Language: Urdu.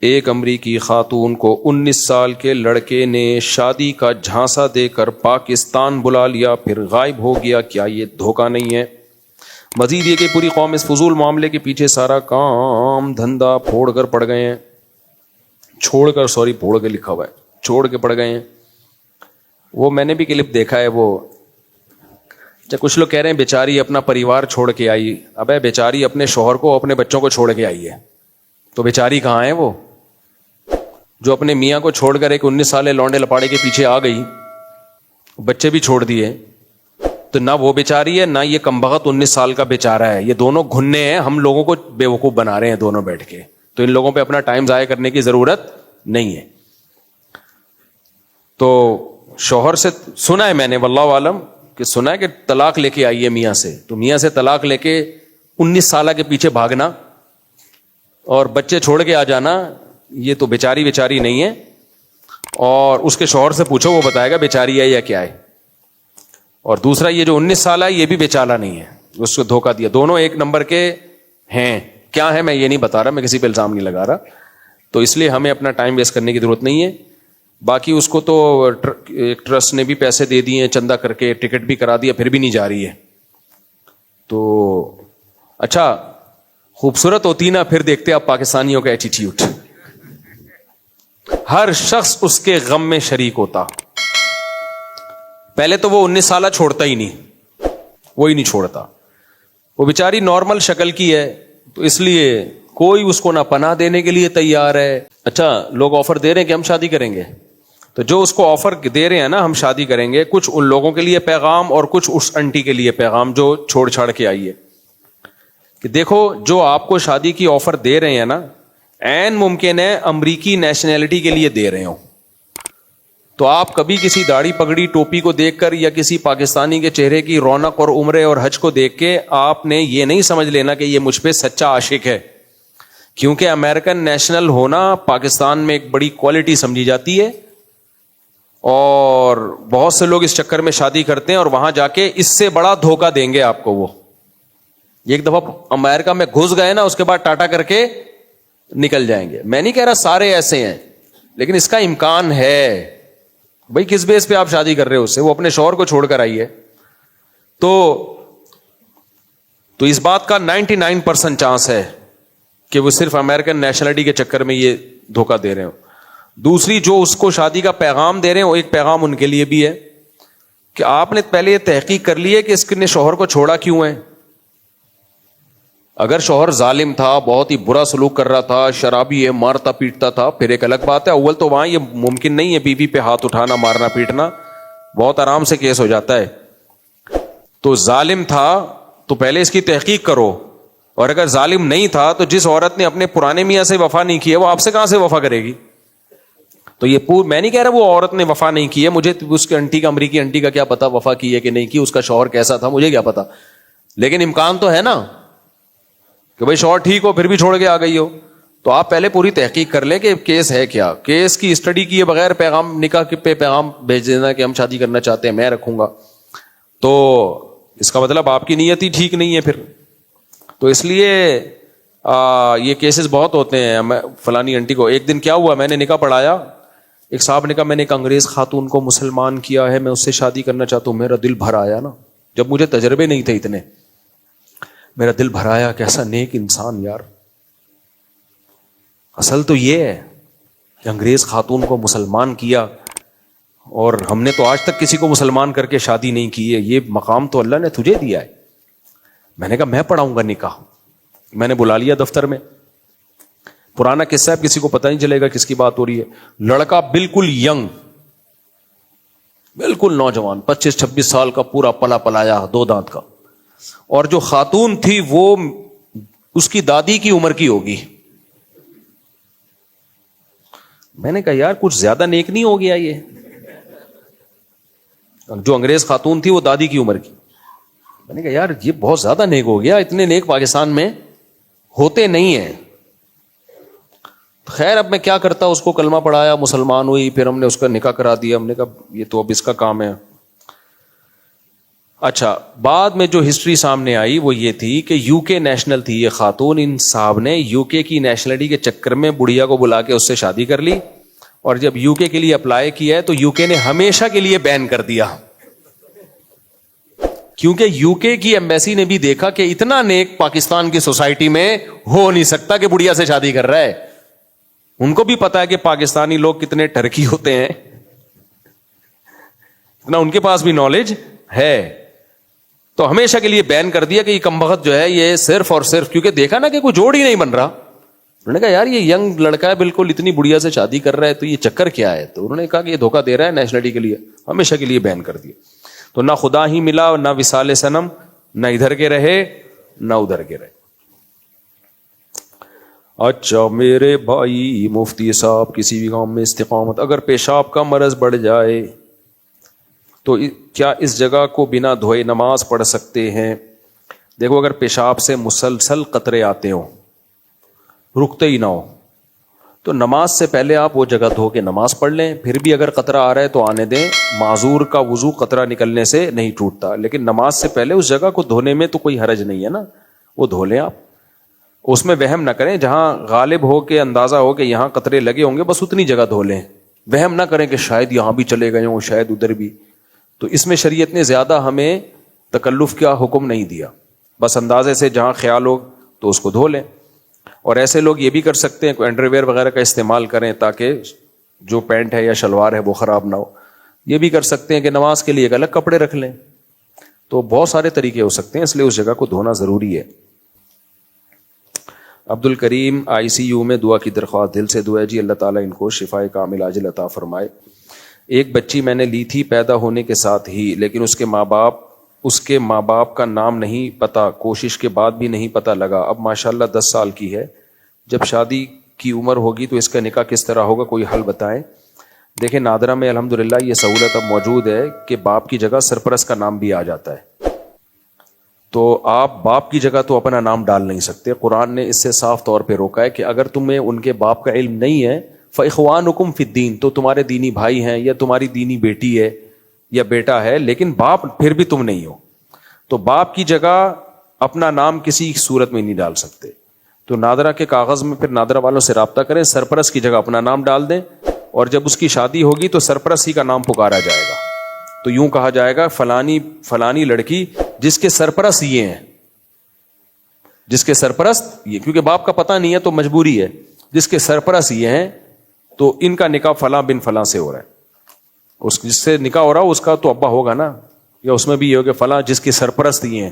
ایک امریکی خاتون کو 19 سال کے لڑکے نے شادی کا جھانسا دے کر پاکستان بلا لیا، پھر غائب ہو گیا۔ کیا یہ دھوکہ نہیں ہے؟ مزید یہ کہ پوری قوم اس فضول معاملے کے پیچھے سارا کام دھندا پھوڑ کر پڑ گئے ہیں، پھوڑ کے لکھا ہوا ہے، چھوڑ کے پڑ گئے ہیں۔ وہ میں نے بھی کلپ دیکھا ہے، وہ جب کچھ لوگ کہہ رہے ہیں بیچاری اپنا پریوار چھوڑ کے آئی، ابے بیچاری اپنے شوہر کو اپنے بچوں کو چھوڑ کے آئی ہے، تو بیچاری کہاں ہے وہ جو اپنے میاں کو چھوڑ کر ایک 19 سالے لونڈے لپاڑے کے پیچھے آ گئی، بچے بھی چھوڑ دیے؟ تو نہ وہ بیچاری ہے نہ یہ کمبخت 19 سال کا بیچارہ ہے، یہ دونوں گھننے ہیں، ہم لوگوں کو بیوقوف بنا رہے ہیں دونوں بیٹھ کے۔ تو ان لوگوں پہ اپنا ٹائم ضائع کرنے کی ضرورت نہیں ہے۔ تو شوہر سے سنا ہے میں نے، واللہ عالم، کہ سنا ہے کہ طلاق لے کے آئی ہے میاں سے، تو میاں سے طلاق لے کے 19 سالہ کے پیچھے بھاگنا اور بچے چھوڑ کے آ جانا، یہ تو بیچاری نہیں ہے۔ اور اس کے شوہر سے پوچھو، وہ بتائے گا بیچاری ہے یا کیا ہے۔ اور دوسرا یہ جو 19 سالہ ہے یہ بھی بیچارہ نہیں ہے، اس کو دھوکہ دیا۔ دونوں ایک نمبر کے ہیں، کیا ہے میں یہ نہیں بتا رہا، میں کسی پہ الزام نہیں لگا رہا۔ تو اس لیے ہمیں اپنا ٹائم ویسٹ کرنے کی ضرورت نہیں ہے۔ باقی اس کو تو ایک ٹرسٹ نے بھی پیسے دے دیے ہیں چندہ کر کے، ٹکٹ بھی کرا دیا، پھر بھی نہیں جا رہی ہے۔ تو اچھا خوبصورت ہوتی نا، پھر دیکھتے آپ پاکستانیوں کا ایٹیٹیوڈ، ہر شخص اس کے غم میں شریک ہوتا۔ پہلے تو وہ 19 سالہ چھوڑتا ہی نہیں، وہی نہیں چھوڑتا، وہ بیچاری نارمل شکل کی ہے، تو اس لیے کوئی اس کو نہ پناہ دینے کے لیے تیار ہے۔ اچھا لوگ آفر دے رہے ہیں کہ ہم شادی کریں گے، تو جو اس کو آفر دے رہے ہیں نا ہم شادی کریں گے، کچھ ان لوگوں کے لیے پیغام اور کچھ اس انٹی کے لیے پیغام جو چھوڑ چھاڑ کے آئی ہے، کہ دیکھو جو آپ کو شادی کی آفر دے رہے ہیں نا، عین ممکن ہے امریکی نیشنلٹی کے لیے دے رہے ہوں۔ تو آپ کبھی کسی داڑھی پگڑی ٹوپی کو دیکھ کر یا کسی پاکستانی کے چہرے کی رونق اور عمرے اور حج کو دیکھ کے آپ نے یہ نہیں سمجھ لینا کہ یہ مجھ پہ سچا عاشق ہے، کیونکہ امریکن نیشنل ہونا پاکستان میں ایک بڑی کوالٹی سمجھی جاتی ہے، اور بہت سے لوگ اس چکر میں شادی کرتے ہیں اور وہاں جا کے اس سے بڑا دھوکہ دیں گے آپ کو۔ وہ ایک دفعہ امریکہ میں گھس گئے نا، اس کے بعد ٹاٹا کر کے نکل جائیں گے۔ میں نہیں کہہ رہا سارے ایسے ہیں، لیکن اس کا امکان ہے۔ بھائی کس بیس پہ آپ شادی کر رہے ہو اس سے؟ وہ اپنے شوہر کو چھوڑ کر آئی ہے۔ تو اس بات کا 99% چانس ہے کہ وہ صرف امریکن نیشنلٹی کے چکر میں یہ دھوکہ دے رہے ہو۔ دوسری، جو اس کو شادی کا پیغام دے رہے ہیں، وہ ایک پیغام ان کے لیے بھی ہے کہ آپ نے پہلے یہ تحقیق کر لی ہے کہ اس نے شوہر کو چھوڑا کیوں ہے۔ اگر شوہر ظالم تھا، بہت ہی برا سلوک کر رہا تھا، شرابی ہے، مارتا پیٹتا تھا، پھر ایک الگ بات ہے۔ اول تو وہاں یہ ممکن نہیں ہے بیوی پہ ہاتھ اٹھانا، مارنا پیٹنا، بہت آرام سے کیس ہو جاتا ہے۔ تو ظالم تھا تو پہلے اس کی تحقیق کرو، اور اگر ظالم نہیں تھا تو جس عورت نے اپنے پرانے میاں سے وفا نہیں کی ہے وہ آپ سے کہاں سے وفا کرے گی؟ تو یہ میں نہیں کہہ رہا وہ عورت نے وفا نہیں کی ہے، مجھے اس کے انٹی کا، امریکی انٹی کا کیا پتا وفا کی ہے کہ نہیں کی، اس کا شوہر کیسا تھا مجھے کیا پتا، لیکن امکان تو ہے نا کہ بھائی شوہر ٹھیک ہو پھر بھی چھوڑ کے آ گئی ہو۔ تو آپ پہلے پوری تحقیق کر لیں کہ کیس ہے کیا، کیس کی اسٹڈی کیے بغیر پیغام، نکاح پہ پیغام بھیج دینا کہ ہم شادی کرنا چاہتے ہیں، میں رکھوں گا، تو اس کا مطلب آپ کی نیت ہی ٹھیک نہیں ہے پھر۔ تو اس لیے یہ کیسز بہت ہوتے ہیں۔ فلانی انٹی کو ایک دن کیا ہوا، میں نے نکاح پڑھایا، ایک صاحب نے کہا میں نے ایک انگریز خاتون کو مسلمان کیا ہے، میں اس سے شادی کرنا چاہتا ہوں۔ میرا دل بھر آیا نا، جب مجھے تجربے نہیں تھے اتنے، میرا دل بھر آیا، کیسا نیک انسان یار۔ اصل تو یہ ہے کہ انگریز خاتون کو مسلمان کیا، اور ہم نے تو آج تک کسی کو مسلمان کر کے شادی نہیں کی ہے، یہ مقام تو اللہ نے تجھے دیا ہے۔ میں نے کہا میں پڑھاؤں گا نکاح، میں نے بلا لیا دفتر میں، پرانا قصہ ہے، کسی کو پتہ نہیں چلے گا کس کی بات ہو رہی ہے۔ لڑکا بالکل ینگ، بالکل نوجوان، 25-26 سال کا، پورا پلا پلایا، 2 دانت کا، اور جو خاتون تھی وہ اس کی دادی کی عمر کی ہوگی۔ میں نے کہا یار کچھ زیادہ نیک نہیں ہو گیا یہ؟ جو انگریز خاتون تھی وہ دادی کی عمر کی۔ میں نے کہا یار یہ بہت زیادہ نیک ہو گیا، اتنے نیک پاکستان میں ہوتے نہیں ہیں۔ خیر اب میں کیا کرتا، اس کو کلمہ پڑھایا، مسلمان ہوئی، پھر ہم نے اس کا نکاح کرا دیا۔ ہم نے کہا یہ تو اب اس کا کام ہے۔ اچھا بعد میں جو ہسٹری سامنے آئی وہ یہ تھی کہ یو کے نیشنل تھی یہ خاتون، ان صاحب نے یو کے کی نیشنلٹی کے چکر میں بڑھیا کو بلا کے اس سے شادی کر لی، اور جب یو کے لیے اپلائی کیا ہے تو یو کے نے ہمیشہ کے لیے بین کر دیا، کیونکہ یو کے کی ایمبیسی نے بھی دیکھا کہ اتنا نیک پاکستان کی سوسائٹی میں ہو نہیں سکتا کہ بڑھیا سے شادی کر رہا ہے. ان کو بھی پتا ہے کہ پاکستانی لوگ کتنے ٹرکی ہوتے ہیں، اتنا ان کے پاس بھی نالج ہے، تو ہمیشہ کے لیے بین کر دیا کہ یہ کمبخت جو ہے یہ صرف اور صرف، کیونکہ دیکھا نا کہ کوئی جوڑ ہی نہیں بن رہا. انہوں نے کہا یار یہ ینگ لڑکا ہے بالکل، اتنی بڑھیا سے شادی کر رہا ہے، تو یہ چکر کیا ہے؟ تو انہوں نے کہا کہ یہ دھوکہ دے رہا ہے نیشنلٹی کے لیے، ہمیشہ کے لیے بین کر دیا. تو نہ خدا ہی ملا، نہ وصال صنم، نہ ادھر کے رہے نہ ادھر کے رہے. اچھا میرے بھائی مفتی صاحب، کسی بھی کام میں استقامت، اگر پیشاب کا مرض بڑھ جائے تو کیا اس جگہ کو بنا دھوئے نماز پڑھ سکتے ہیں؟ دیکھو اگر پیشاب سے مسلسل قطرے آتے ہوں، رکتے ہی نہ ہو، تو نماز سے پہلے آپ وہ جگہ دھو کے نماز پڑھ لیں. پھر بھی اگر قطرہ آ رہا ہے تو آنے دیں، معذور کا وضو قطرہ نکلنے سے نہیں ٹوٹتا، لیکن نماز سے پہلے اس جگہ کو دھونے میں تو کوئی حرج نہیں ہے نا، وہ دھو لیں آپ. اس میں وہم نہ کریں، جہاں غالب ہو کے اندازہ ہو کہ یہاں قطرے لگے ہوں گے بس اتنی جگہ دھو لیں. وہم نہ کریں کہ شاید یہاں بھی چلے گئے ہوں، شاید ادھر بھی. تو اس میں شریعت نے زیادہ ہمیں تکلف کا حکم نہیں دیا، بس اندازے سے جہاں خیال ہو تو اس کو دھو لیں. اور ایسے لوگ یہ بھی کر سکتے ہیں کوئی انڈر ویئر وغیرہ کا استعمال کریں تاکہ جو پینٹ ہے یا شلوار ہے وہ خراب نہ ہو. یہ بھی کر سکتے ہیں کہ نماز کے لیے ایک الگ کپڑے رکھ لیں. تو بہت سارے طریقے ہو سکتے ہیں، اس لیے اس جگہ کو دھونا ضروری ہے. عبد الکریم آئی سی یو میں دعا کی درخواست، دل سے دعا ہے جی اللہ تعالیٰ ان کو شفاء کامل عاجل عطا فرمائے. ایک بچی میں نے لی تھی پیدا ہونے کے ساتھ ہی، لیکن اس کے ماں باپ کا نام نہیں پتا، کوشش کے بعد بھی نہیں پتا لگا. اب ماشاءاللہ 10 سال کی ہے، جب شادی کی عمر ہوگی تو اس کا نکاح کس طرح ہوگا؟ کوئی حل بتائیں. دیکھیں نادرہ میں الحمدللہ یہ سہولت اب موجود ہے کہ باپ کی جگہ سرپرست کا نام بھی آ جاتا ہے. تو آپ باپ کی جگہ تو اپنا نام ڈال نہیں سکتے. قرآن نے اس سے صاف طور پہ روکا ہے کہ اگر تمہیں ان کے باپ کا علم نہیں ہے فَإِخْوَانُكُمْ فِي الدِّينِ، تو تمہارے دینی بھائی ہیں یا تمہاری دینی بیٹی ہے یا بیٹا ہے، لیکن باپ پھر بھی تم نہیں ہو. تو باپ کی جگہ اپنا نام کسی صورت میں نہیں ڈال سکتے. تو نادرہ کے کاغذ میں پھر نادرہ والوں سے رابطہ کریں، سرپرست کی جگہ اپنا نام ڈال دیں، اور جب اس کی شادی ہوگی تو سرپرست ہی کا نام پکارا جائے گا. تو یوں کہا جائے گا فلانی لڑکی جس کے سرپرست یہ ہیں، جس کے سرپرست یہ، کیونکہ باپ کا پتہ نہیں ہے تو مجبوری ہے، جس کے سرپرست یہ ہیں تو ان کا نکاح فلاں بن فلاں سے ہو رہا ہے. اس جس سے نکاح ہو رہا ہو اس کا تو ابا ہوگا نا، یا اس میں بھی یہ ہو کہ فلاں جس کے سرپرست یہ ہیں.